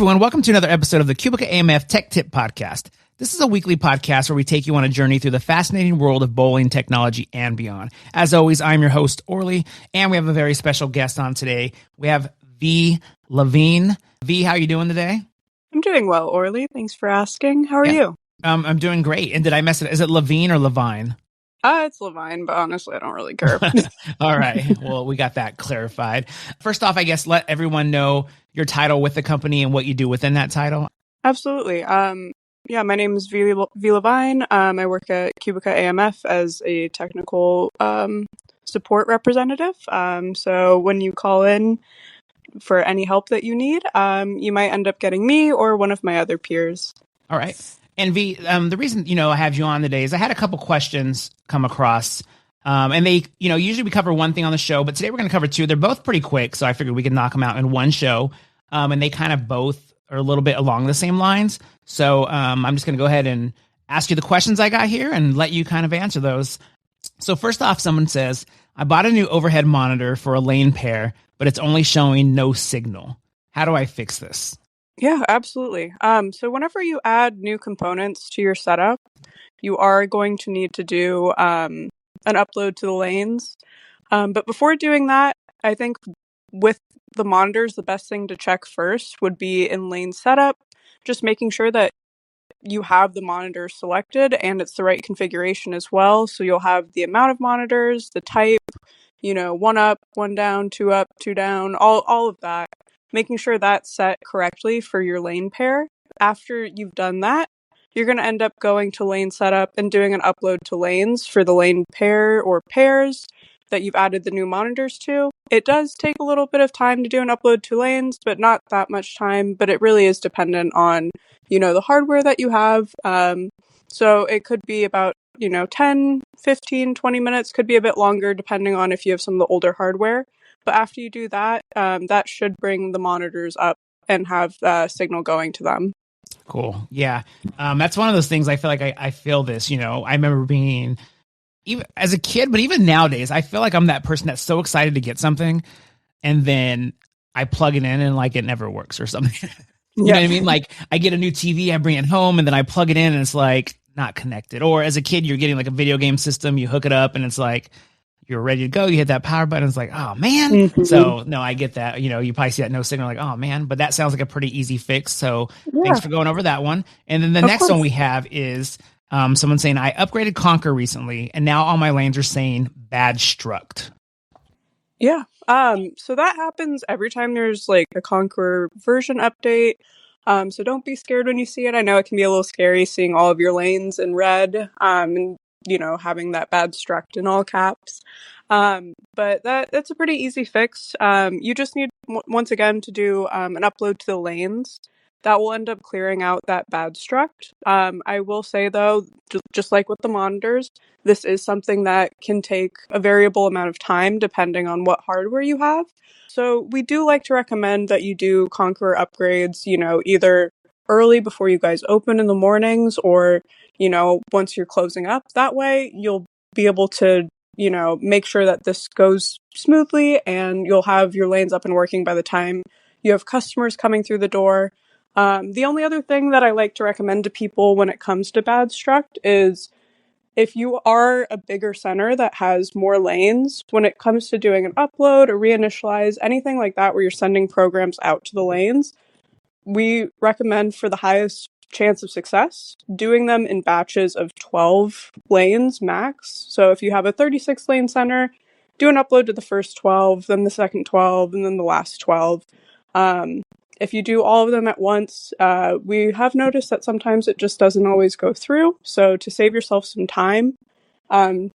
everyone. Welcome to another episode of the Cubica AMF Tech Tip Podcast. This is a weekly podcast where we take you on a journey through the fascinating world of bowling technology and beyond. As always, I'm your host, Orly, and we have a very special guest on today. We have V LeVine. V, how are you doing today? I'm doing well, Orly. Thanks for asking. How are you? I'm doing great. And did I mess it? Is it LeVine or LeVine? It's LeVine, but honestly, I don't really care. All right. Well, we got that clarified. First off, I guess let everyone know your title with the company and what you do within that title. Absolutely. My name is V LeVine. I work at Cubica AMF as a technical support representative. So when you call in for any help that you need, you might end up getting me or one of my other peers. All right. And V, the reason, I have you on today is I had a couple questions come across, and they, usually we cover one thing on the show, but today we're going to cover two. They're both pretty quick, so I figured we could knock them out in one show, and they kind of both are a little bit along the same lines. So I'm just going to go ahead and ask you the questions I got here and let you kind of answer those. So first off, someone says, I bought a new overhead monitor for a lane pair, but it's only showing no signal. How do I fix this? Yeah, absolutely. So whenever you add new components to your setup, you are going to need to do an upload to the lanes. But before doing that, I think with the monitors, the best thing to check first would be in lane setup, just making sure that you have the monitor selected and it's the right configuration as well. So you'll have the amount of monitors, the type, one up, one down, two up, two down, all of that. Making sure that's set correctly for your lane pair. After you've done that, you're going to end up going to lane setup and doing an upload to lanes for the lane pair or pairs that you've added the new monitors to. It does take a little bit of time to do an upload to lanes, but not that much time, but it really is dependent on, the hardware that you have. So it could be about, 10, 15, 20 minutes, could be a bit longer depending on if you have some of the older hardware. But after you do that, that should bring the monitors up and have signal going to them. Cool. Yeah. That's one of those things I feel like I feel this, I remember being, even as a kid, but even nowadays, I feel like I'm that person that's so excited to get something and then I plug it in and like it never works or something. You know what I mean? Like I get a new TV, I bring it home and then I plug it in and it's like not connected. Or as a kid, you're getting like a video game system, you hook it up and it's like, you're ready to go. You hit that power button. It's like, oh man. Mm-hmm. So no, I get that. You probably see that no signal like, oh man, but that sounds like a pretty easy fix. So thanks for going over that one. And then the next one we have is someone saying, I upgraded Conquer recently and now all my lanes are saying bad Struct. Yeah. So that happens every time there's like a Conquer version update. So don't be scared when you see it. I know it can be a little scary seeing all of your lanes in red. And having that bad Struct in all caps. But that's a pretty easy fix. You just need, once again, to do an upload to the lanes. That will end up clearing out that bad Struct. I will say, though, just like with the monitors, this is something that can take a variable amount of time depending on what hardware you have. So we do like to recommend that you do Conqueror upgrades, either early before you guys open in the mornings or once you're closing up. That way you'll be able to, make sure that this goes smoothly and you'll have your lanes up and working by the time you have customers coming through the door. The only other thing that I like to recommend to people when it comes to bad Struct is if you are a bigger center that has more lanes, when it comes to doing an upload or reinitialize, anything like that where you're sending programs out to the lanes, we recommend for the highest chance of success, doing them in batches of 12 lanes max. So if you have a 36 lane center, do an upload to the first 12, then the second 12, and then the last 12. If you do all of them at once, we have noticed that sometimes it just doesn't always go through. So to save yourself some time,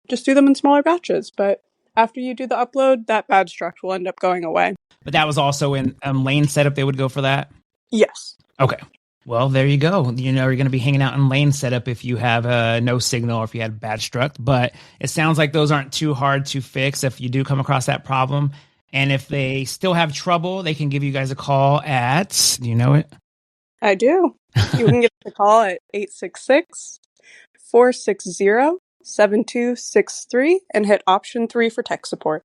just do them in smaller batches. But after you do the upload, that bad Struct will end up going away. But that was also in lane setup, they would go for that? Yes. Okay. Well, there you go. You're going to be hanging out in lane setup if you have no signal or if you had bad Struct. But it sounds like those aren't too hard to fix if you do come across that problem. And if they still have trouble, they can give you guys a call at, do you know it? I do. You can give us a call at 866-460-7263 and hit option 3 for tech support.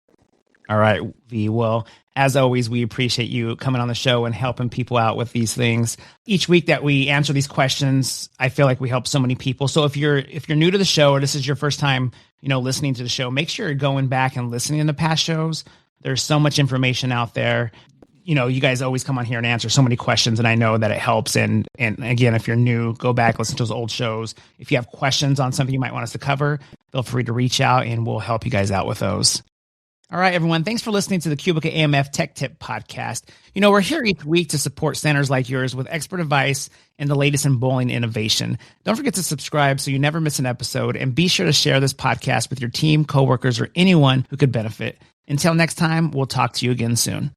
All right, V. Well, as always, we appreciate you coming on the show and helping people out with these things. Each week that we answer these questions, I feel like we help so many people. So if you're new to the show or this is your first time, listening to the show, make sure you're going back and listening to past shows. There's so much information out there. You guys always come on here and answer so many questions, and I know that it helps. And again, if you're new, go back, listen to those old shows. If you have questions on something you might want us to cover, feel free to reach out and we'll help you guys out with those. All right, everyone. Thanks for listening to the Cubica AMF Tech Tip Podcast. We're here each week to support centers like yours with expert advice and the latest in bowling innovation. Don't forget to subscribe so you never miss an episode, and be sure to share this podcast with your team, coworkers, or anyone who could benefit. Until next time, we'll talk to you again soon.